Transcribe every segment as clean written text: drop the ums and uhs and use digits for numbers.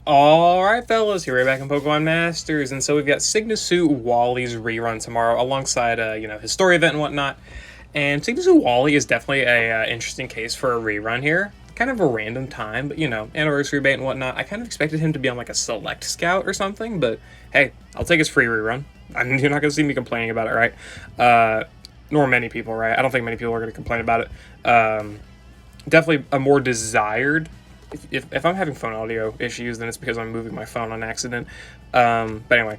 Alright fellas, here we're back in Pokemon Masters, and so we've got Suit Wally's rerun tomorrow alongside, his story event and whatnot. And Suit Wally is definitely a interesting case for a rerun here. Kind of a random time, but anniversary bait and whatnot. I kind of expected him to be on like a select scout or something, but hey, I'll take his free rerun. You're not going to see me complaining about it, right? Nor many people, right? I don't think many people are going to complain about it. Definitely a more desired. If I'm having phone audio issues, then it's because I'm moving my phone on accident. But anyway,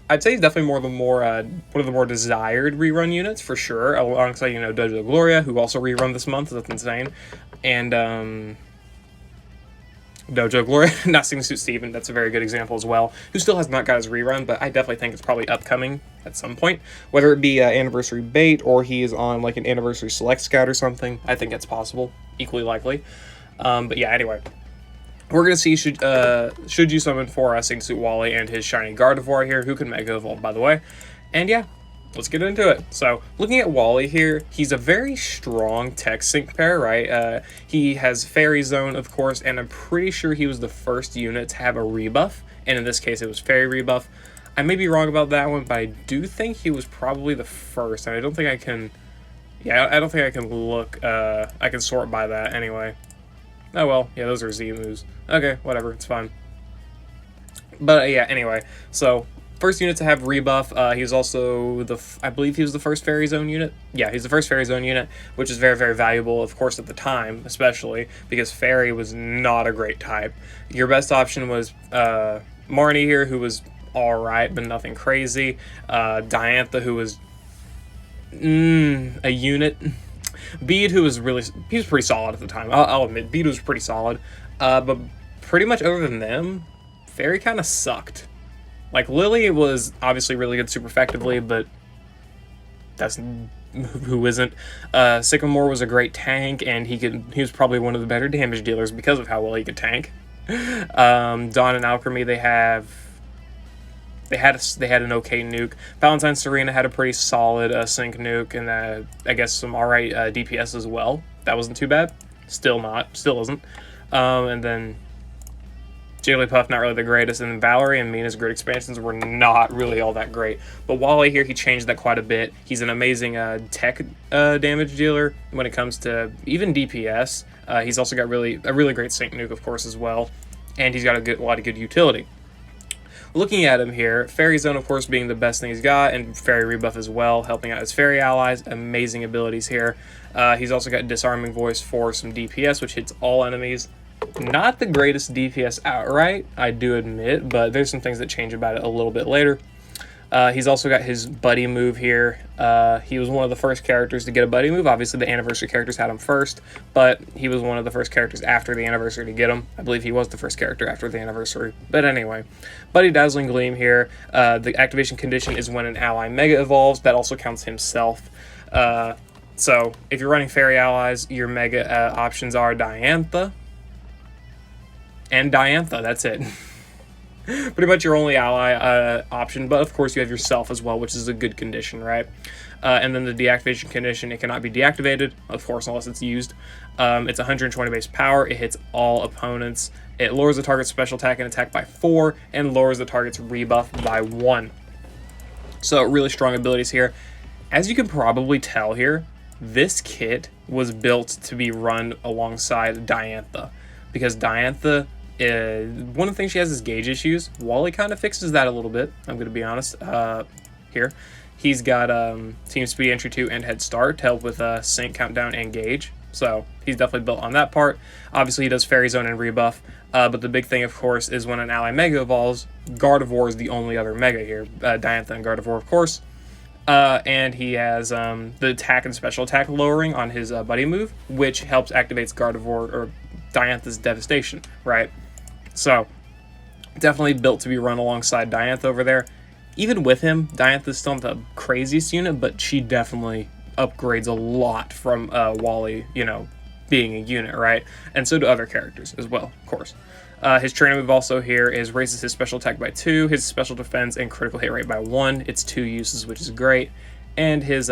I'd say he's definitely one of the more desired rerun units for sure. Alongside Dojo Gloria, who also rerun this month. That's insane. And Dojo Gloria, not Suit Steven. That's a very good example as well. Who still has not got his rerun, but I definitely think it's probably upcoming at some point. Whether it be anniversary bait or he is on like an anniversary select scout or something, I think it's possible. Equally likely. But yeah, anyway, we're going to see should you summon for Suit Wally and his shiny Gardevoir here, who can Mega Evolve, by the way. And yeah, let's get into it. So, looking at Wally here, he's a very strong tech sync pair, right? He has Fairy Zone, of course, and I'm pretty sure he was the first unit to have a rebuff, and in this case, it was Fairy rebuff. I may be wrong about that one, but I do think he was probably the first, and I don't think I can... Yeah, I don't think I can look... I can sort by that, anyway. Oh well, yeah, those are Z moves. Okay, whatever, it's fine. But yeah, anyway, so first unit to have rebuff. He's also I believe he was the first Fairy Zone unit. Yeah, he's the first Fairy Zone unit, which is very, very valuable, of course, at the time, especially because Fairy was not a great type. Your best option was Marnie here, who was all right, but nothing crazy. Diantha, who was a unit. Bede, who was he was pretty solid at the time. I'll admit, Bede was pretty solid. But pretty much other than them, Fairy kind of sucked. Like, Lily was obviously really good super effectively, but that's who isn't. Sycamore was a great tank, and he was probably one of the better damage dealers because of how well he could tank. Dawn and Alchemy, they had an okay nuke. Valentine Serena had a pretty solid sync nuke, and I guess some alright DPS as well. That wasn't too bad. Still isn't. And then Jigglypuff, not really the greatest, and then Valerie and Mina's grid expansions were not really all that great. But Wally here, he changed that quite a bit. He's an amazing tech damage dealer when it comes to even DPS. He's also got a really great sync nuke, of course, as well, and he's got a lot of good utility. Looking at him here, Fairy Zone, of course, being the best thing he's got, and Fairy Rebuff as well, helping out his Fairy allies. Amazing abilities here. He's also got Disarming Voice for some DPS, which hits all enemies. Not the greatest DPS outright, I do admit, but there's some things that change about it a little bit later. He's also got his buddy move here. He was one of the first characters to get a buddy move. Obviously, the anniversary characters had him first, but he was one of the first characters after the anniversary to get him. I believe he was the first character after the anniversary. But anyway, Buddy Dazzling Gleam here. The activation condition is when an ally Mega Evolves. That also counts himself. So if you're running Fairy allies, your Mega options are Diantha and Diantha. That's it. Pretty much your only ally option, but of course you have yourself as well, which is a good condition, right? And then the deactivation condition, it cannot be deactivated, of course, unless it's used. It's 120 base power, it hits all opponents, it lowers the target's special attack and attack by 4, and lowers the target's rebuff by 1. So really strong abilities here. As you can probably tell here, this kit was built to be run alongside Diantha, because Diantha, one of the things she has is gauge issues. Wally kind of fixes that a little bit, I'm going to be honest. Here, he's got Team Speed Entry 2 and Head Start to help with Sync, Countdown, and Gauge. So he's definitely built on that part. Obviously, he does Fairy Zone and Rebuff. But the big thing, of course, is when an ally Mega Evolves, Gardevoir is the only other Mega here. Diantha and Gardevoir, of course. And he has the attack and special attack lowering on his buddy move, which helps activates Gardevoir or Diantha's Devastation, right? So, definitely built to be run alongside Diantha over there. Even with him, Diantha's still not the craziest unit, but she definitely upgrades a lot from Wally, being a unit, right? And so do other characters as well, of course. His trainer move also here is raises his special attack by 2, his special defense and critical hit rate by 1. It's 2 uses, which is great. And his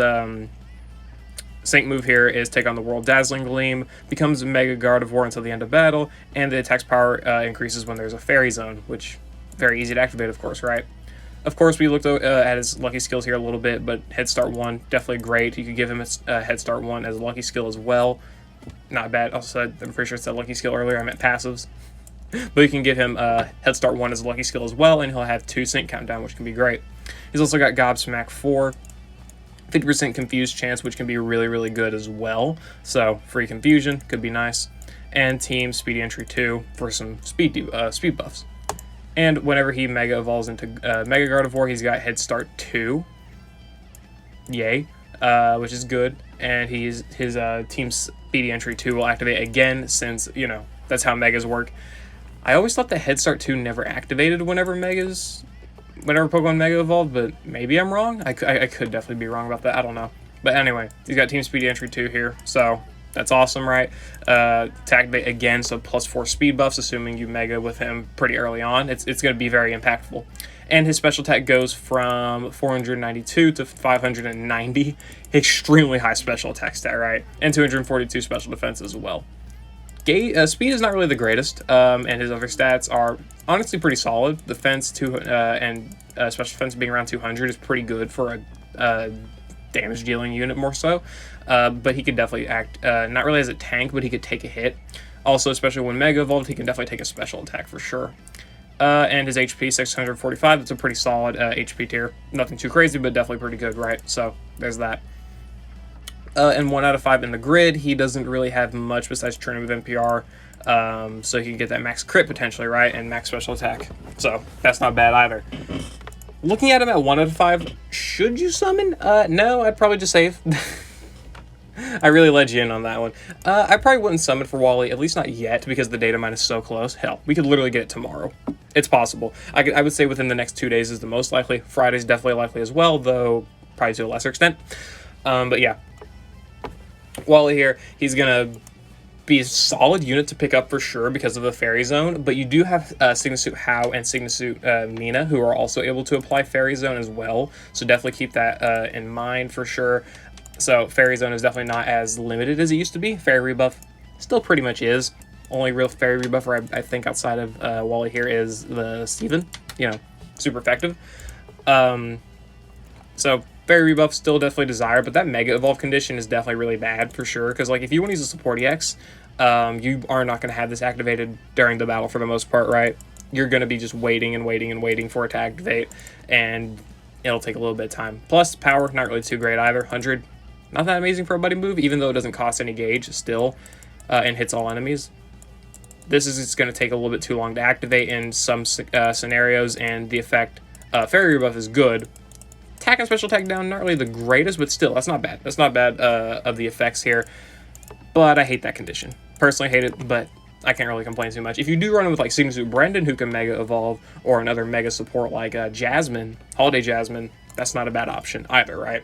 Sync move here is take on the World Dazzling Gleam, becomes Mega Gardevoir until the end of battle, and the attack's power increases when there's a Fairy Zone, which very easy to activate, of course, right? Of course, we looked at his lucky skills here a little bit, but Head Start 1, definitely great. You could give him a Head Start 1 as a lucky skill as well. Not bad. Also, I'm pretty sure it's a lucky skill earlier. I meant passives. But you can give him Head Start 1 as a lucky skill as well, and he'll have 2 Sync Countdown, which can be great. He's also got Gobsmack 4, 50% Confused chance, which can be really, really good as well. So, free Confusion could be nice. And Team Speedy Entry 2 for some speed buffs. And whenever he Mega Evolves into Mega Gardevoir, he's got Head Start 2. Yay. Which is good. And his Team Speedy Entry 2 will activate again since, you know, that's how Megas work. I always thought the Head Start 2 never activated whenever Pokemon Mega Evolved, but maybe I'm wrong. I could definitely be wrong about that. I don't know. But anyway, he's got Team Speedy Entry 2 here, so that's awesome, right? To activate again, so +4 speed buffs, assuming you Mega with him pretty early on. It's going to be very impactful. And his special attack goes from 492 to 590. Extremely high special attack stat, right? And 242 special defense as well. Speed is not really the greatest, and his other stats are honestly pretty solid. Defense and special defense being around 200 is pretty good for a damage dealing unit more so. But he could definitely act not really as a tank, but he could take a hit. Also, especially when Mega Evolved, he can definitely take a special attack for sure. And his HP 645. That's a pretty solid HP tier. Nothing too crazy, but definitely pretty good, right? So there's that. And 1 out of 5 in the grid, he doesn't really have much besides Training with NPR, so he can get that max crit potentially, right, and max special attack. So that's not bad either. Looking at him at 1 out of 5, should you summon? No, I'd probably just save. I really led you in on that one. I probably wouldn't summon for Wally, at least not yet, because the data mine is so close. Hell, we could literally get it tomorrow. It's possible. I would say within the next 2 days is the most likely. Friday's definitely likely as well, though probably to a lesser extent. But yeah. Wally here, he's going to be a solid unit to pick up for sure because of the Fairy Zone, but you do have Signasuit Hao and Signasuit Mina, who are also able to apply Fairy Zone as well, so definitely keep that in mind for sure. So Fairy Zone is definitely not as limited as it used to be. Fairy Rebuff still pretty much is. Only real Fairy Rebuffer I think outside of Wally here is the Steven, you know, super effective. So Fairy Rebuff still definitely desired, but that Mega Evolve condition is definitely really bad for sure, because like if you want to use a support EX, you are not going to have this activated during the battle for the most part, right? You're going to be just waiting and waiting and waiting for it to activate, and it'll take a little bit of time. Plus, power, not really too great either. 100, not that amazing for a buddy move, even though it doesn't cost any gauge still, and hits all enemies. This is just going to take a little bit too long to activate in some scenarios, and the effect, Fairy Rebuff is good. Attack and special attack down, not really the greatest, but still, that's not bad. That's not bad of the effects here, but I hate that condition. Personally hate it, but I can't really complain too much. If you do run it with like Signasuit Brendan, who can Mega Evolve, or another Mega support like Jasmine, Holiday Jasmine, that's not a bad option either, right?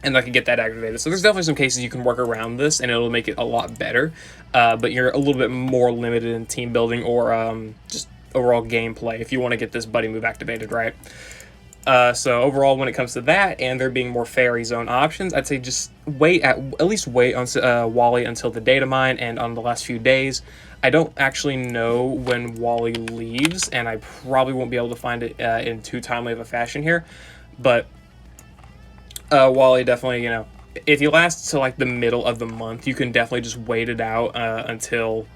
And I can get that activated. So there's definitely some cases you can work around this, and it'll make it a lot better, but you're a little bit more limited in team building or just overall gameplay if you want to get this buddy move activated, right? So overall, when it comes to that, and there being more Fairy Zone options, I'd say just at least wait on Wally until the data mine and on the last few days. I don't actually know when Wally leaves, and I probably won't be able to find it in too timely of a fashion here, but Wally definitely, you know, if he lasts to like the middle of the month, you can definitely just wait it out until...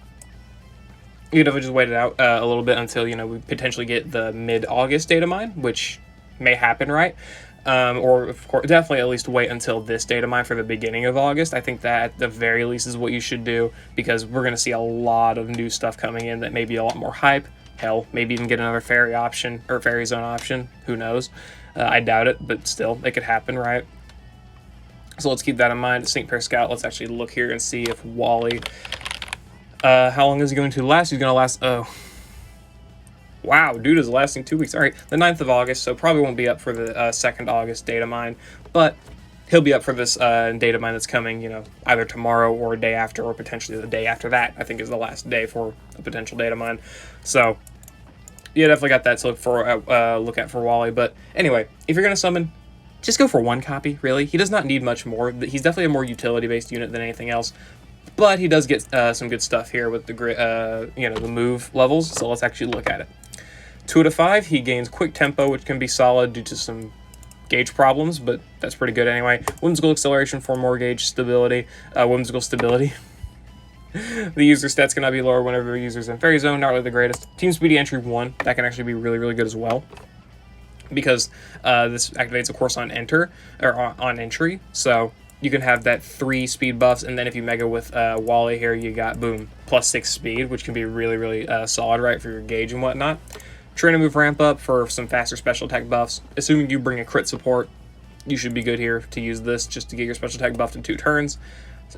You can definitely just wait it out a little bit until, you know, we potentially get the mid-August data mine, which may happen, right? Or of course, definitely at least wait until this data mine for the beginning of August. I think that at the very least is what you should do, because we're going to see a lot of new stuff coming in that may be a lot more hype. Hell, maybe even get another Fairy option or Fairy Zone option. Who knows? I doubt it, but still, it could happen, right? So let's keep that in mind. St. Pair Scout, let's actually look here and see if Wally... how long is he going to last? He's going to last... Wow, dude is lasting 2 weeks. All right, the 9th of August, so probably won't be up for the 2nd August data mine, but he'll be up for this data mine that's coming, you know, either tomorrow or a day after, or potentially the day after that, I think is the last day for a potential data mine. So, yeah, definitely got that to look at for Wally. But anyway, if you're going to summon, just go for 1 copy, really. He does not need much more. He's definitely a more utility-based unit than anything else, but he does get some good stuff here with the the move levels, so let's actually look at it. 2 out of 5, he gains quick tempo, which can be solid due to some gauge problems, but that's pretty good anyway. Whimsical acceleration for more gauge stability. Whimsical stability. The user stats cannot be lower whenever the user's in Fairy Zone, not really the greatest. Team Speedy Entry 1, that can actually be really, really good as well, because this activates, of course, on enter, or on entry, so you can have that 3 speed buffs, and then if you mega with Wally here, you got, boom, +6 speed, which can be really, really solid, right, for your gauge and whatnot. Train and move ramp up for some faster special attack buffs. Assuming you bring a crit support, you should be good here to use this just to get your special attack buffed in 2 turns.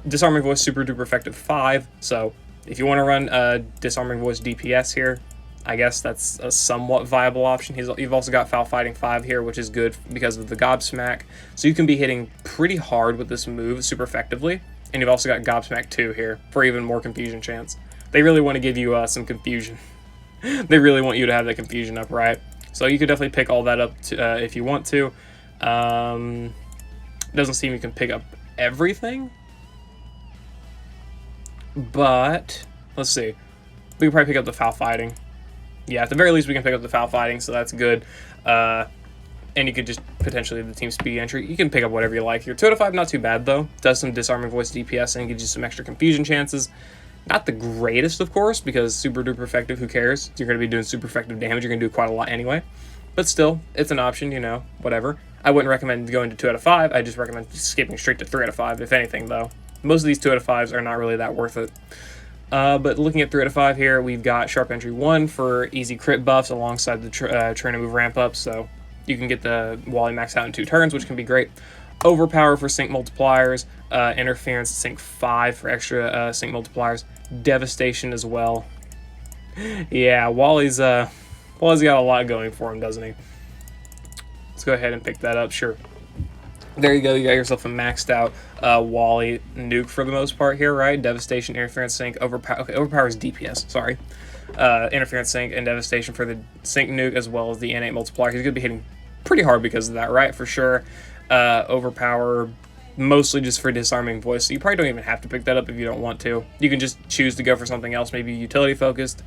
Disarming Voice super duper effective 5, so if you want to run Disarming Voice DPS here, I guess that's a somewhat viable option. You've also got Foul Fighting 5 here, which is good because of the Gobsmack, so you can be hitting pretty hard with this move super effectively, and you've also got Gobsmack 2 here for even more confusion chance. They really want to give you some confusion. They really want you to have that confusion up, right? So you could definitely pick all that up if you want to. It doesn't seem you can pick up everything, but let's see. We can probably pick up the Foul Fighting. Yeah, at the very least we can pick up the Foul Fighting, so that's good. And you could just potentially the Team Speed Entry. You can pick up whatever you like here. 2 out of 5, not too bad though. Does some Disarming Voice DPS and gives you some extra confusion chances. Not the greatest, of course, because super duper effective, who cares? You're going to be doing super effective damage, you're going to do quite a lot anyway. But still, it's an option, you know, whatever. I wouldn't recommend going to 2 out of 5, I just recommend skipping straight to 3 out of 5, if anything, though. Most of these 2 out of 5s are not really that worth it. But looking at 3 out of 5 here, we've got Sharp Entry 1 for easy crit buffs alongside the Train and Move ramp up, so you can get the Wally max out in 2 turns, which can be great. Overpower for sync multipliers, Interference sync 5 for extra sync multipliers, Devastation as well. Yeah, Wally's got a lot going for him, doesn't he? Let's go ahead and pick that up, sure. There you go, you got yourself a maxed out Wally nuke for the most part here, right? Devastation, Interference sync, Overpower is DPS, sorry. Interference sync and Devastation for the sync nuke as well as the innate multiplier. He's going to be hitting pretty hard because of that, right? For sure. Overpower mostly just for Disarming Voice, so you probably don't even have to pick that up if you don't want to. You can just choose to go for something else, maybe utility focused.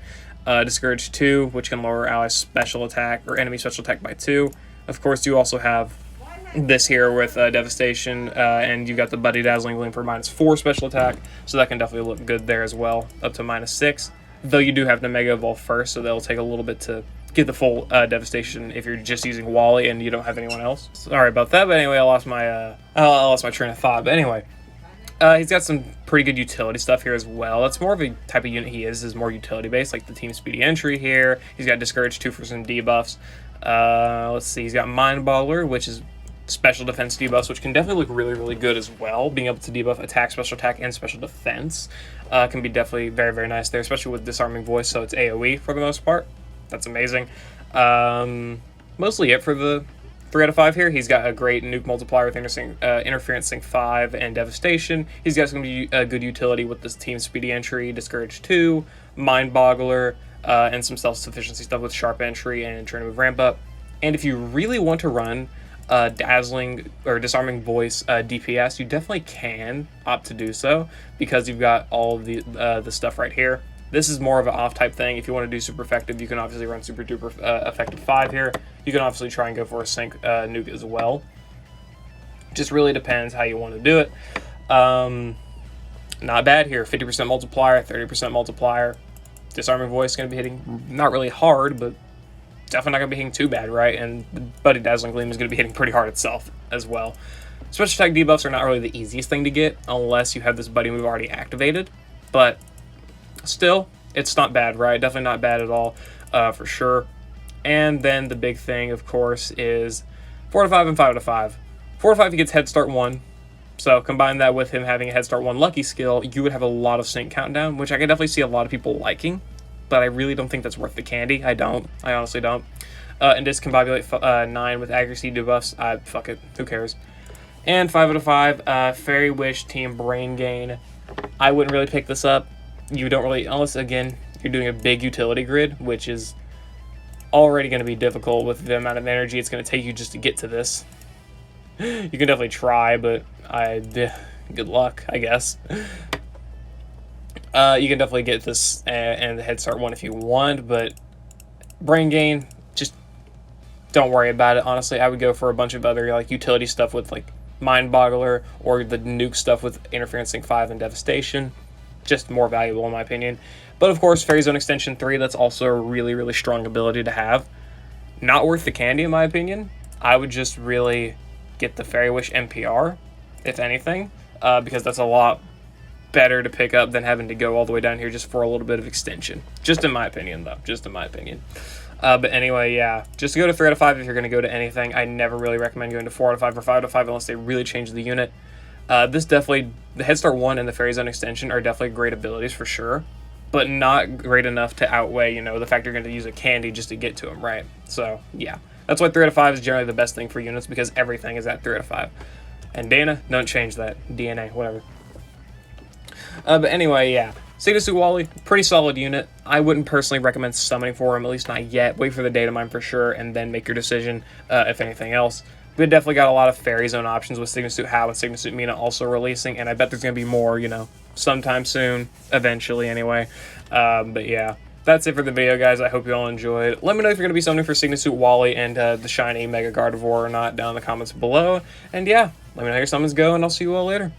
Discourage 2, which can lower allies special attack or enemy special attack by 2. Of course, you also have this here with Devastation, and you've got the Buddy Dazzling Gleam for -4 special attack, so that can definitely look good there as well, up to -6. Though you do have to Mega Evolve first, so that'll take a little bit to get the full Devastation if you're just using Wally and you don't have anyone else. Sorry about that, but anyway, I lost my train of thought. But anyway, he's got some pretty good utility stuff here as well. That's more of a type of unit he is more utility based, like the Team Speedy Entry here. He's got Discourage 2 for some debuffs. Let's see, he's got Mind Boggler, which is special defense debuffs, which can definitely look really, really good as well. Being able to debuff attack, special attack, and special defense can be definitely very, very nice there, especially with Disarming Voice, so it's AoE for the most part. That's amazing. Mostly it for the 3 out of 5 here. He's got a great nuke multiplier with Interference Sync 5 and Devastation. He's got some good utility with this Team Speedy Entry, Discourage 2, Mind Boggler, and some self-sufficiency stuff with Sharp Entry and Train to Move Ramp Up. And if you really want to run Dazzling or Disarming Voice DPS, you definitely can opt to do so because you've got all of the stuff right here. This is more of an off type thing. If you want to do super effective, you can obviously run super duper effective 5 here. You can obviously try and go for a sync nuke as well. Just really depends how you want to do it. Not bad here. 50% multiplier, 30% multiplier. Disarming Voice is going to be hitting not really hard, but definitely not going to be hitting too bad, right? And the Buddy Dazzling Gleam is going to be hitting pretty hard itself as well. Special attack debuffs are not really the easiest thing to get unless you have this buddy move already activated, but still, it's not bad, right? Definitely not bad at all, for sure. And then the big thing, of course, is 4 out of 5 and 5 out of 5. 4 out of 5, he gets Head Start 1. So combine that with him having a Head Start 1 lucky skill, you would have a lot of sync countdown, which I can definitely see a lot of people liking, but I really don't think that's worth the candy. I honestly don't. And discombobulate 9 with accuracy debuffs. Fuck it, who cares? And 5 out of 5, Fairy Wish Team Brain Gain. I wouldn't really pick this up. You don't really, unless again you're doing a big utility grid, which is already going to be difficult with the amount of energy it's going to take you just to get to this. You can definitely try, but good luck, I guess. You can definitely get this and the Head Start one if you want, but Brain Gain, just don't worry about it. Honestly, I would go for a bunch of other like utility stuff with like Mind Boggler or the nuke stuff with Interference Sync 5 and Devastation. Just more valuable in my opinion. But of course, Fairy Zone Extension 3, that's also a really, really strong ability to have. Not worth the candy in my opinion. I would just really get the Fairy Wish NPR, if anything, because that's a lot better to pick up than having to go all the way down here just for a little bit of extension. Just in my opinion, though. Just in my opinion. But anyway, yeah. Just go to 3 out of 5 if you're going to go to anything. I never really recommend going to 4 out of 5 or 5 out of 5 unless they really change the unit. This definitely, the Head Start 1 and the Fairy Zone Extension are definitely great abilities for sure, but not great enough to outweigh, you know, the fact you're going to use a candy just to get to them, right? So, yeah. That's why 3 out of 5 is generally the best thing for units, because everything is at 3 out of 5. And Dana, don't change that. DNA, whatever. But anyway, yeah. Signature Wally, pretty solid unit. I wouldn't personally recommend summoning for him, at least not yet. Wait for the data mine for sure, and then make your decision, if anything else. We definitely got a lot of Fairy Zone options with Signature How and Signature Mina also releasing, and I bet there's going to be more, you know, sometime soon, eventually anyway. But yeah, that's it for the video, guys. I hope you all enjoyed. Let me know if you're going to be summoning for Signature Wally and the shiny Mega Gardevoir or not down in the comments below. And yeah, let me know how your summons go, and I'll see you all later.